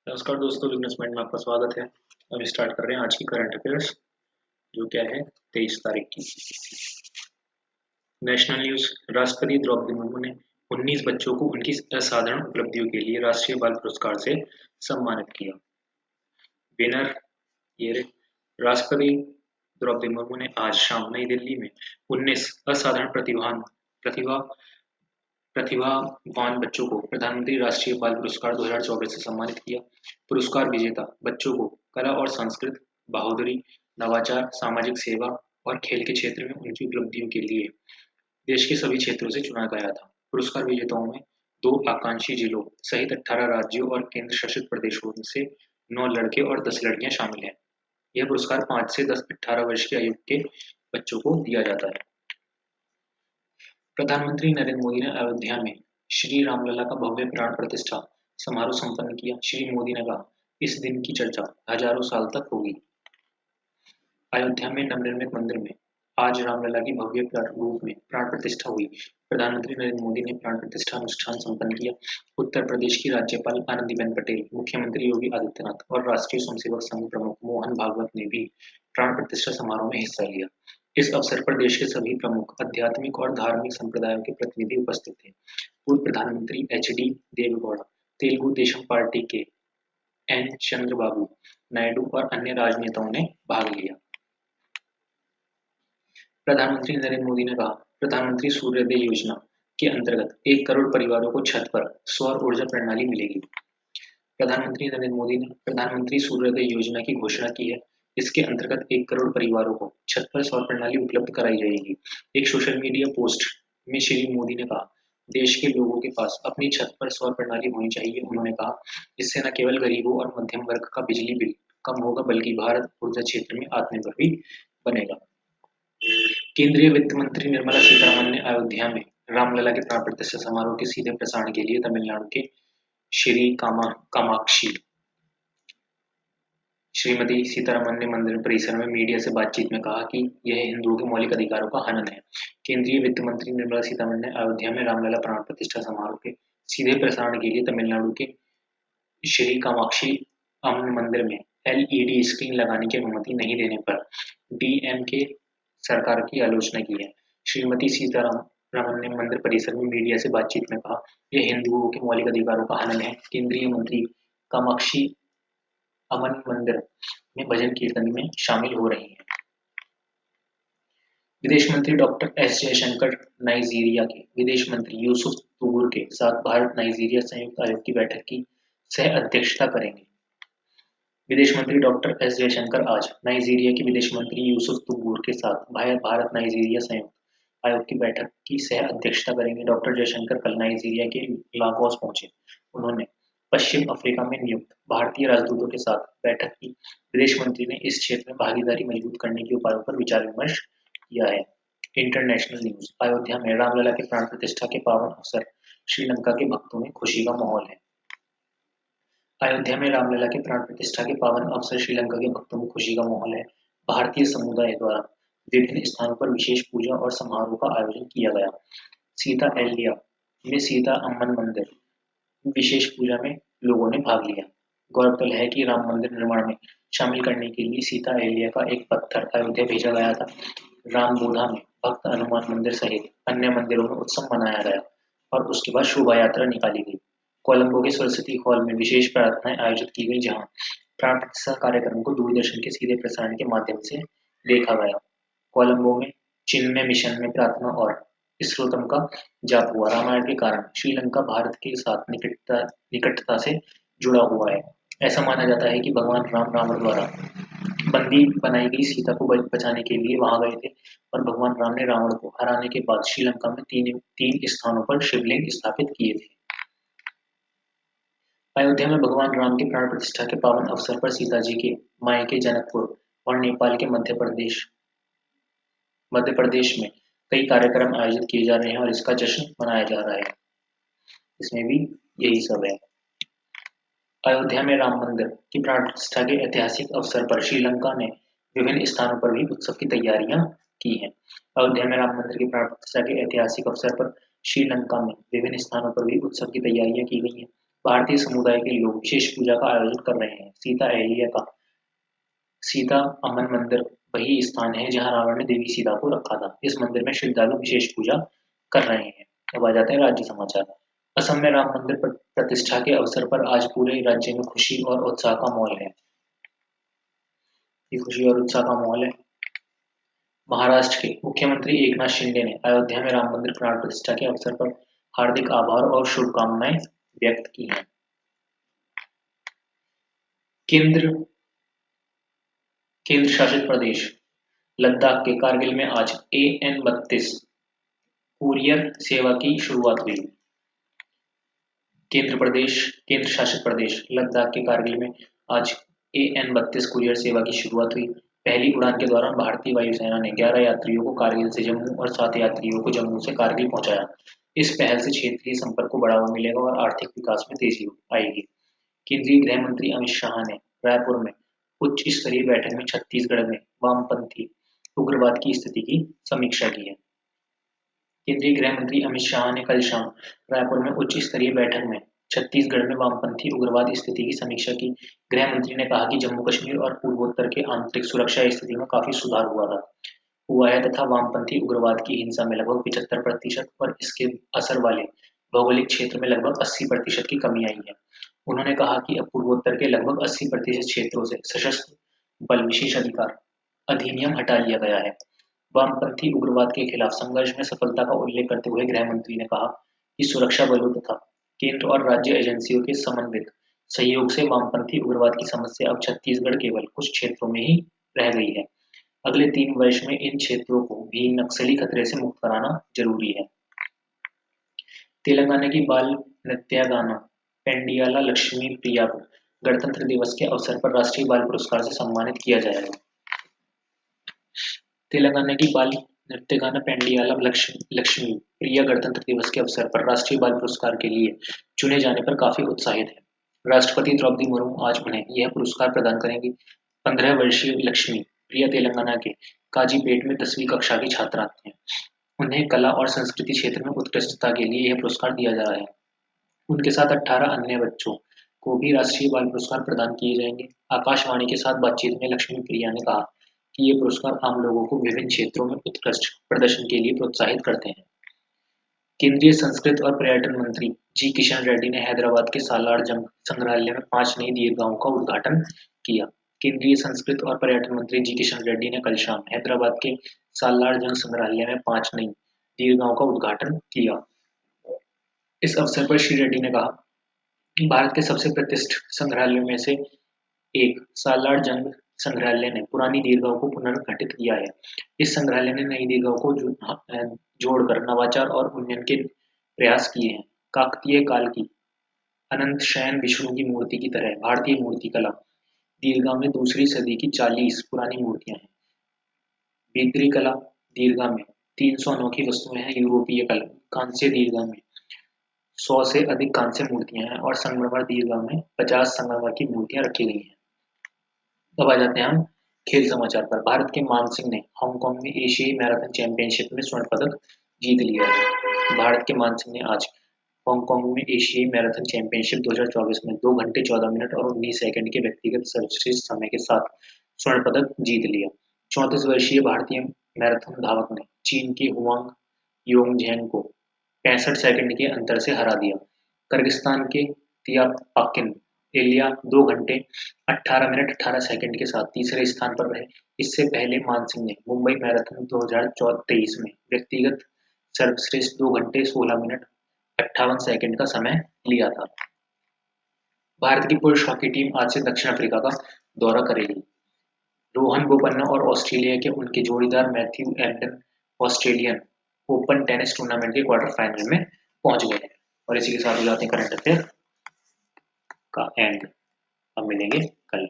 नमस्कार दोस्तों, business mind में आपका स्वागत है। हम स्टार्ट कर रहे हैं आज की करंट अफेयर्स, जो क्या है 23 तारीख की। National news. राष्ट्रपति द्रौपदी मुर्मू ने 19 बच्चों को उनकी असाधारण उपलब्धियों के लिए राष्ट्रीय बाल पुरस्कार से सम्मानित किया। विनर ये रहे। राष्ट्रपति द्रौपदी मुर्मू ने आज शाम नई दिल्ली में 19 असाधारण प्रतिभा प्रतिभावान बच्चों को प्रधानमंत्री राष्ट्रीय बाल पुरस्कार 2024 से सम्मानित किया। पुरस्कार विजेता बच्चों को कला और संस्कृत, बहादुरी, नवाचार, सामाजिक सेवा और खेल के क्षेत्र में उनकी उपलब्धियों के लिए देश के सभी क्षेत्रों से चुना गया था। पुरस्कार विजेताओं में 2 आकांक्षी जिलों सहित 18 राज्यों और केंद्र शासित प्रदेशों से 9 लड़के और 10 लड़कियां शामिल हैं। यह पुरस्कार 5 से 18 वर्ष की आयु के बच्चों को दिया जाता है। प्रधानमंत्री नरेंद्र मोदी ने अयोध्या में श्री रामलला का भव्य प्राण प्रतिष्ठा समारोह संपन्न किया। श्री मोदी ने कहा, इस दिन की चर्चा हजारों साल तक होगी। अयोध्या में नवनिर्मित मंदिर में आज रामलला की भव्य रूप में प्राण प्रतिष्ठा हुई। प्रधानमंत्री नरेंद्र मोदी ने प्राण प्रतिष्ठा अनुष्ठान संपन्न किया। उत्तर प्रदेश की राज्यपाल आनंदीबेन पटेल, मुख्यमंत्री योगी आदित्यनाथ और राष्ट्रीय स्वयंसेवक संघ प्रमुख मोहन भागवत ने भी प्राण प्रतिष्ठा समारोह में हिस्सा लिया। इस अवसर पर देश के सभी प्रमुख आध्यात्मिक और धार्मिक संप्रदायों के प्रतिनिधि उपस्थित थे। पूर्व प्रधानमंत्री एच.डी. देवेगौड़ा, तेलुगु देशम पार्टी के एन. चंद्रबाबू नायडू और अन्य राजनेताओं ने भाग लिया। प्रधानमंत्री नरेंद्र मोदी ने कहा, प्रधानमंत्री सूर्योदय योजना के अंतर्गत 1 करोड़ परिवारों को छत पर सौर ऊर्जा प्रणाली मिलेगी। प्रधानमंत्री नरेंद्र मोदी ने प्रधानमंत्री सूर्योदय योजना की घोषणा की है। इसके अंतर्गत 1 करोड़ परिवारों को छत पर सौर प्रणाली उपलब्ध कराई जाएगी। एक सोशल मीडिया पोस्ट में श्री मोदी ने कहा, देश के लोगों के पास अपनी छत पर सौर प्रणाली होनी चाहिए। उन्होंने कहा, इससे न केवल गरीबों और मध्यम वर्ग का बिजली बिल कम होगा, बल्कि भारत ऊर्जा क्षेत्र में आत्मनिर्भर भी बनेगा। केंद्रीय वित्त मंत्री निर्मला सीतारमण ने अयोध्या में रामलला के प्राण प्रतिष्ठा समारोह के सीधे प्रसारण के लिए तमिलनाडु के कामाक्षी श्रीमती सीतारमण ने मंदिर परिसर में मीडिया से बातचीत में कहा कि यह हिंदुओं के मौलिक अधिकारों का हनन है। केंद्रीय वित्त मंत्री निर्मला सीतारमण ने अयोध्या में रामलला प्राण प्रतिष्ठा समारोह के सीधे प्रसारण के लिए तमिलनाडु के श्री कामाक्षी अम्मन मंदिर में एलईडी स्क्रीन लगाने की अनुमति नहीं देने पर डीएमके सरकार की आलोचना की है। श्रीमती सीतारमण ने मंदिर परिसर में मीडिया से बातचीत में कहा, यह हिंदुओं के मौलिक अधिकारों का हनन है। केंद्रीय मंत्री कामाक्षी अम्मन मंदिर में भजन कीर्तन में शामिल हो रही हैं। विदेश मंत्री डॉक्टर एस जयशंकर नाइजीरिया के विदेश मंत्री यूसुफ तुगुर के साथ भारत नाइजीरिया संयुक्त आयोग की बैठक की सह अध्यक्षता करेंगे। विदेश मंत्री डॉक्टर एस जयशंकर आज नाइजीरिया के विदेश मंत्री यूसुफ तुगुर के साथ भारत नाइजीरिया संयुक्त आयोग की बैठक की सह अध्यक्षता करेंगे। डॉक्टर जयशंकर कल नाइजीरिया के लागोस पहुंचे। उन्होंने पश्चिम अफ्रीका में नियुक्त भारतीय राजदूतों के साथ बैठक की। विदेश मंत्री ने इस क्षेत्र में भागीदारी मजबूत करने के उपायों पर विचार विमर्श किया है। International news. अयोध्या में रामलला के प्राण प्रतिष्ठा के पावन अवसर, श्रीलंका के भक्तों में खुशी का माहौल है। अयोध्या में रामलला के प्राण प्रतिष्ठा के पावन अवसर, श्रीलंका के भक्तों में खुशी का माहौल है। भारतीय समुदाय द्वारा विभिन्न स्थानों पर विशेष पूजा और समारोह का आयोजन किया गया। सीता एलिया में सीता अम्मन मंदिर विशेष पूजा में लोगों ने भाग लिया। गौरतलब है कि राम मंदिर निर्माण में शामिल करने के लिए सीता एलिया का एक पत्थर अयोध्या भेजा गया था। रामबोधा में भक्त हनुमान मंदिर सहित अन्य मंदिरों में उत्सव मनाया गया और उसके बाद शोभा यात्रा निकाली गई। कोलंबो के सरस्वती हॉल में विशेष प्रार्थनाएं आयोजित की गई, जहां प्राण प्रतिष्ठा कार्यक्रम को दूरदर्शन के सीधे प्रसारण के माध्यम से देखा गया। कोलंबो में चिन्मय मिशन में प्रार्थना और स्त्रोत्रम का जाप हुआ। रामायण के कारण श्रीलंका भारत के साथ निकटता से जुड़ा हुआ है। ऐसा माना जाता है कि भगवान राम रावण द्वारा बंदी बनाई गई सीता को बचाने के लिए वहां गए थे और भगवान राम ने रावण को हराने के बाद श्रीलंका में तीन स्थानों पर शिवलिंग स्थापित किए थे। अयोध्या में भगवान राम के प्राण प्रतिष्ठा के पावन अवसर पर सीता जी के मायके जनकपुर और नेपाल के मध्य प्रदेश में कई कार्यक्रम आयोजित किए जा रहे हैं और इसका जश्न मनाया जा रहा है। इसमें भी यही सब है। अयोध्या में राम मंदिर की प्राण प्रतिष्ठा के ऐतिहासिक अवसर पर श्रीलंका ने विभिन्न स्थानों पर भी उत्सव की तैयारियां की हैं। अयोध्या में राम मंदिर की प्राण प्रतिष्ठा के ऐतिहासिक अवसर पर श्रीलंका में विभिन्न स्थानों पर भी उत्सव की तैयारियां की गई हैं। भारतीय समुदाय के लोग विशेष पूजा का आयोजन कर रहे हैं। सीता अमन मंदिर वही स्थान है जहां रावण ने देवी सीता को रखा था। इस मंदिर में श्रद्धालु विशेष पूजा कर रहे हैं। अब आ जाते हैं राज्य समाचार। असम में राम मंदिर प्रतिष्ठा के अवसर पर आज पूरे राज्य में खुशी और उत्साह का माहौल है। ये खुशी और उत्साह का माहौल है। महाराष्ट्र के मुख्यमंत्री एकनाथ शिंदे ने अयोध्या में राम मंदिर प्राण प्रतिष्ठा के अवसर पर हार्दिक आभार और शुभकामनाएं व्यक्त की हैं। केंद्र केंद्र शासित प्रदेश लद्दाख के कारगिल में आज AN-32 कुरियर सेवा की शुरुआत हुई। केंद्र शासित प्रदेश लद्दाख के कारगिल में आज AN-32 कुरियर सेवा की शुरुआत हुई। पहली उड़ान के दौरान भारतीय वायुसेना ने 11 यात्रियों को कारगिल से जम्मू और 7 यात्रियों को जम्मू से कारगिल पहुंचाया। इस पहल से क्षेत्रीय संपर्क को बढ़ावा मिलेगा और आर्थिक विकास में तेजी आएगी। केंद्रीय गृह मंत्री अमित शाह ने रायपुर में उच्च स्तरीय बैठक में छत्तीसगढ़ में वामपंथी उग्रवाद की स्थिति की समीक्षा की है। केंद्रीय गृह मंत्री अमित शाह ने कल शाम रायपुर में उच्च स्तरीय बैठक में छत्तीसगढ़ में वामपंथी उग्रवाद स्थिति की समीक्षा की। गृह मंत्री ने कहा कि जम्मू कश्मीर और पूर्वोत्तर के आंतरिक सुरक्षा स्थिति में काफी सुधार हुआ है तथा वामपंथी उग्रवाद की हिंसा में लगभग 75% और इसके असर वाले भौगोलिक क्षेत्र में लगभग 80% की कमी आई है। उन्होंने कहा कि अब पूर्वोत्तर के लगभग 80% क्षेत्रों से सशस्त्र बल विशेष अधिकार अधिनियम हटा लिया गया है। वामपंथी उग्रवाद के खिलाफ संघर्ष में सफलता का उल्लेख करते हुए गृह मंत्री ने कहा कि सुरक्षा बलों तथा केंद्र और राज्य एजेंसियों के समन्वित सहयोग से वामपंथी उग्रवाद की समस्या अब छत्तीसगढ़ केवल कुछ क्षेत्रों में ही रह गई है। अगले 3 वर्ष में इन क्षेत्रों को भी नक्सली खतरे से मुक्त कराना जरूरी है। तेलंगाना की बाल नृत्यगाना पेंडियाला लक्ष्मी प्रिया को गणतंत्र दिवस के अवसर पर राष्ट्रीय बाल पुरस्कार से सम्मानित किया जाएगा। तेलंगाना की बाल नृत्यगाना पेंडियाला लक्ष्मी प्रिया गणतंत्र दिवस के अवसर पर राष्ट्रीय बाल पुरस्कार के लिए चुने जाने पर काफी उत्साहित है। राष्ट्रपति द्रौपदी मुर्मू आज उन्हें यह पुरस्कार प्रदान करेंगी। 15 वर्षीय लक्ष्मी प्रिया तेलंगाना के काजीपेट में 10वीं कक्षा की छात्रा हैं। उन्हें कला और संस्कृति क्षेत्र में उत्कृष्टता के लिए यह पुरस्कार दिया जा रहा है। उनके साथ 18 अन्य बच्चों को भी राष्ट्रीय बाल पुरस्कार प्रदान किए जाएंगे। आकाशवाणी के साथ बातचीत में लक्ष्मी प्रिया ने कहा कि ये पुरस्कार आम लोगों को विभिन्न क्षेत्रों में उत्कृष्ट प्रदर्शन के लिए प्रोत्साहित करते हैं। केंद्रीय संस्कृति और पर्यटन मंत्री जी किशन रेड्डी ने हैदराबाद के सालार जंग संग्रहालय में 5 नई दीर्घाओं का उद्घाटन किया। केंद्रीय संस्कृति और पर्यटन मंत्री जी किशन रेड्डी ने कल शाम हैदराबाद के सालार जंग संग्रहालय में 5 नई दीर्घाओं का उद्घाटन किया। इस अवसर पर श्री रेड्डी ने कहा कि भारत के सबसे प्रतिष्ठित संग्रहालयों में से एक सालार जंग संग्रहालय ने पुरानी दीर्घाओं को पुनर्गठित किया है। इस संग्रहालय ने नई दीर्घाओं को जोड़कर नवाचार और उन्नयन के प्रयास किए हैं। काकतीय काल की अनंत शयन विष्णु की मूर्ति की तरह भारतीय मूर्तिकला दीर्घा में 2री सदी की 40 पुरानी मूर्तियां हैं। बिद्री कला दीर्घा में 300 अनोखी वस्तुएं हैं। यूरोपीय कला कांस्य दीर्घा में 100 से अधिक कांस्य मूर्तियां हैं और संगमरमर दीर्घा में 50 संगमरमर की मूर्तियां रखी गई हैं। अब आ जाते हैं हम खेल समाचार पर। भारत के मान सिंह ने हांगकांग में एशियाई मैराथन चैंपियनशिप में स्वर्ण पदक जीत लिया है। भारत के मान सिंह ने आज हांगकांग में एशियाई मैराथन चैंपियनशिप 2024 में 2 घंटे 14 मिनट और 19 सेकंड के व्यक्तिगत सर्वश्रेष्ठ समय के साथ स्वर्ण पदक जीत लिया। 34 वर्षीय भारतीय मैराथन धावक ने चीन के हुआंग योंगझेंग को 65 सेकंड के अंतर से हरा दिया। किर्गिस्तान के तियापाकिन एलिया 2 घंटे 18 मिनट 18 सेकंड के साथ तीसरे स्थान पर रहे। इससे पहले मान सिंह ने मुंबई मैराथन 2023 में व्यक्तिगत सर्वश्रेष्ठ 2 घंटे 16 मिनट 58 सेकंड का समय लिया था। भारत की पुरुष हॉकी टीम आज से दक्षिण अफ्रीका का दौरा करेगी। रोहन बोपन्ना और ऑस्ट्रेलिया के उनके जोड़ीदार Matthew Ebden Australian open tennis tournament के क्वार्टर फाइनल में पहुंच गए हैं। और इसी के साथ हो जाते हैं करंट अफेयर का एंड। अब मिलेंगे कल।